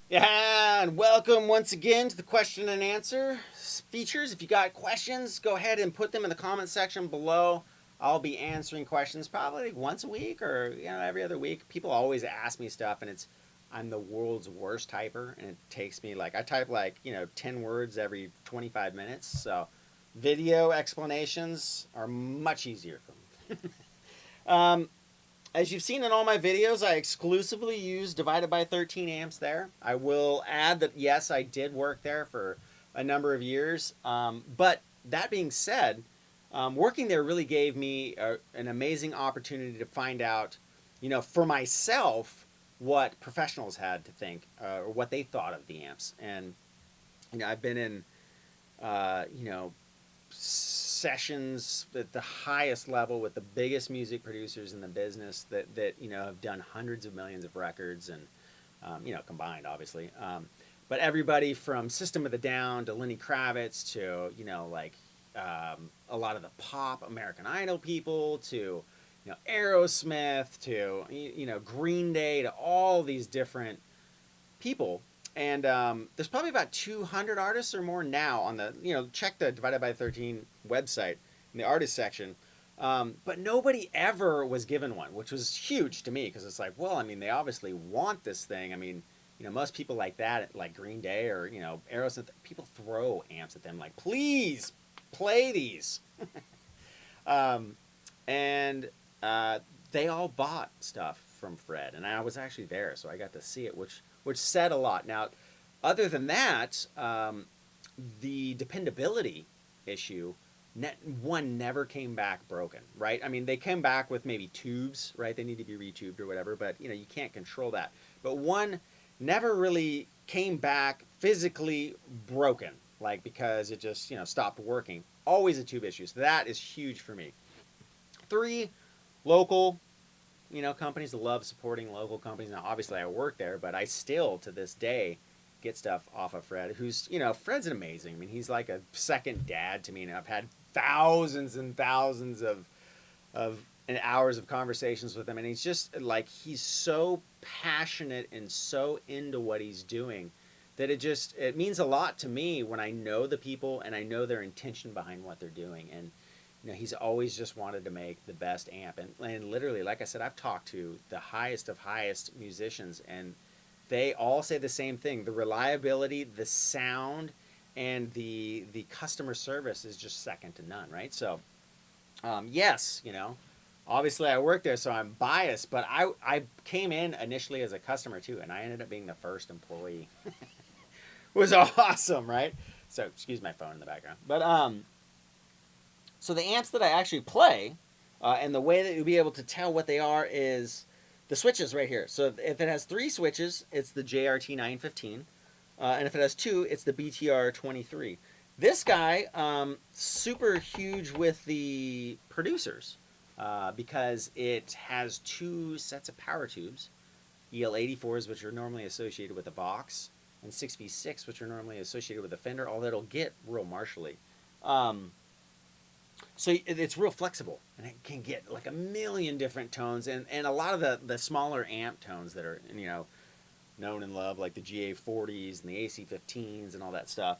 Yeah, and welcome once again to the question and answer features. If you got questions, go ahead and put them in the comment section below. I'll be answering questions probably once a week or every other week. People always ask me stuff, and I'm the world's worst typer, and it takes me I type 10 words every 25 minutes. So video explanations are much easier for me. um, as you've seen in all my videos, I exclusively use divided by 13 amps there. I will add that, yes, I did work there for a number of years. But that being said, working there really gave me an amazing opportunity to find out, for myself, what professionals had to think or what they thought of the amps. And, I've been in, you know, sessions at the highest level with the biggest music producers in the business that have done hundreds of millions of records and combined obviously, but everybody from System of the Down to Lenny Kravitz to a lot of the pop American Idol people to Aerosmith to Green Day to all these different people. And there's probably about 200 artists or more now on the, check the Divided by 13 website in the artist section. But nobody ever was given one, which was huge to me because it's like, well, I mean, they obviously want this thing. I mean, most people like that, like Green Day or, Aerosmith, people throw amps at them like, please play these. um, and they all bought stuff from Fred, and I was actually there, so I got to see it, which said a lot. Now, other than that, the dependability issue, one never came back broken, right? I mean, they came back with maybe tubes, right? They need to be retubed or whatever, but you can't control that. But one never really came back physically broken, like because it just stopped working. Always a tube issue, so that is huge for me. Three, local, companies love supporting local companies. Now, obviously, I work there, but I still, to this day, get stuff off of Fred, who's, Fred's amazing. I mean, he's like a second dad to me, and I've had thousands and thousands of and hours of conversations with him, and he's just like he's so passionate and so into what he's doing that it means a lot to me when I know the people and I know their intention behind what they're doing. And he's always just wanted to make the best amp. And literally, like I said, I've talked to the highest of highest musicians, and they all say the same thing. The reliability, the sound, and the customer service is just second to none, right? So, yes, obviously I work there, so I'm biased, but I came in initially as a customer too, and I ended up being the first employee. It was awesome, right? So, excuse my phone in the background. But so the amps that I actually play, and the way that you'll be able to tell what they are is the switches right here. So if it has three switches, it's the JRT 915, and if it has two, it's the BTR 23. This guy, super huge with the producers, because it has two sets of power tubes, EL84s, which are normally associated with a Vox, and 6V6, which are normally associated with a Fender, although it'll get real martially. So it's real flexible, and it can get like a million different tones, and a lot of the smaller amp tones that are known and loved, like the GA40s and the AC15s and all that stuff.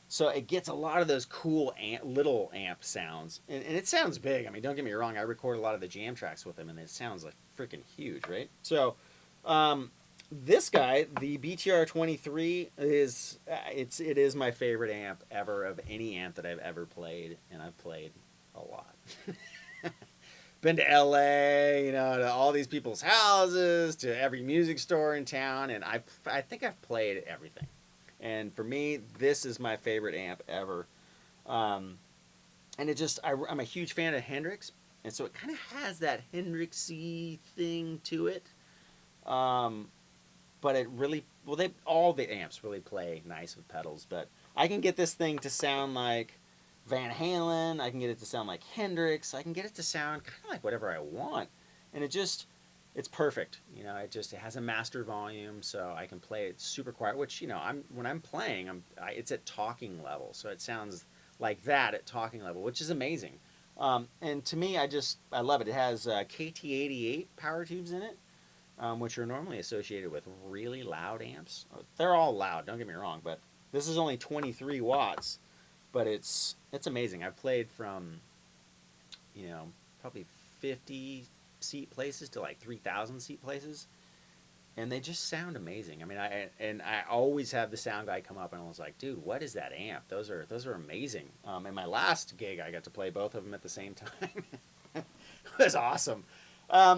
So it gets a lot of those cool little amp sounds, and it sounds big. I mean, don't get me wrong, I record a lot of the jam tracks with them, and it sounds like freaking huge, right? So this guy, the BTR 23, it is my favorite amp ever of any amp that I've ever played, and I've played a lot. Been to LA, to all these people's houses, to every music store in town, and I think I've played everything. And for me, this is my favorite amp ever. Um, and I'm a huge fan of Hendrix, and so it kind of has that Hendrixy thing to it. Um, but it really, well, all the amps really play nice with pedals, but I can get this thing to sound like Van Halen. I can get it to sound like Hendrix. I can get it to sound kind of like whatever I want, and it's perfect. It has a master volume, so I can play it super quiet. Which when I'm playing, it's at talking level, so it sounds like that at talking level, which is amazing. And to me, I love it. It has KT88 power tubes in it, which are normally associated with really loud amps. They're all loud, don't get me wrong, but this is only 23 watts, but it's amazing. I've played from, you know, probably 50 seat places to like 3,000 seat places, and they just sound amazing. I mean, I always have the sound guy come up and I was like, dude, what is that amp? Those are amazing. In my last gig, I got to play both of them at the same time. It was awesome.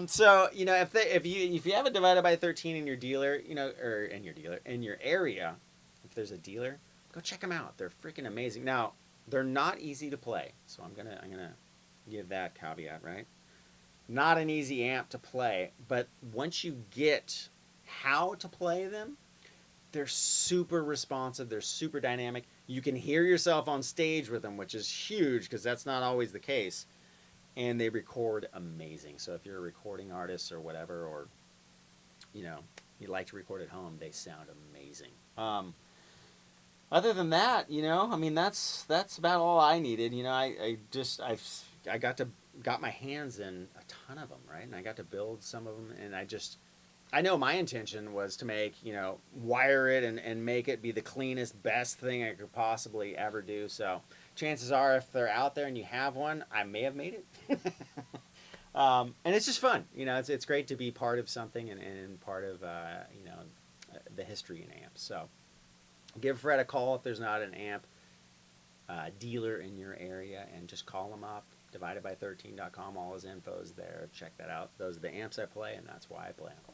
So you know, if you have a divided by 13 in your dealer, you know, or in your area, if there's a dealer, go check them out. They're freaking amazing. Now they're not easy to play, so I'm gonna give that caveat, right? Not an easy amp to play, but once you get how to play them, they're super responsive, they're super dynamic. You can hear yourself on stage with them, which is huge because that's not always the case. And they record amazing. So if you're a recording artist or whatever, or you know, you like to record at home, they sound amazing. Other than that, you know, I mean, that's about all I needed. You know, I got my hands in a ton of them, right? And I got to build some of them, and I know my intention was to make, you know, wire it and make it be the cleanest, best thing I could possibly ever do. So chances are, if they're out there and you have one, I may have made it. And it's just fun, you know. It's great to be part of something and part of you know, the history in amps. So give Fred a call if there's not an amp dealer in your area, and just call him up. Dividedby13.com, all his info's there. Check that out. Those are the amps I play, and that's why I play them.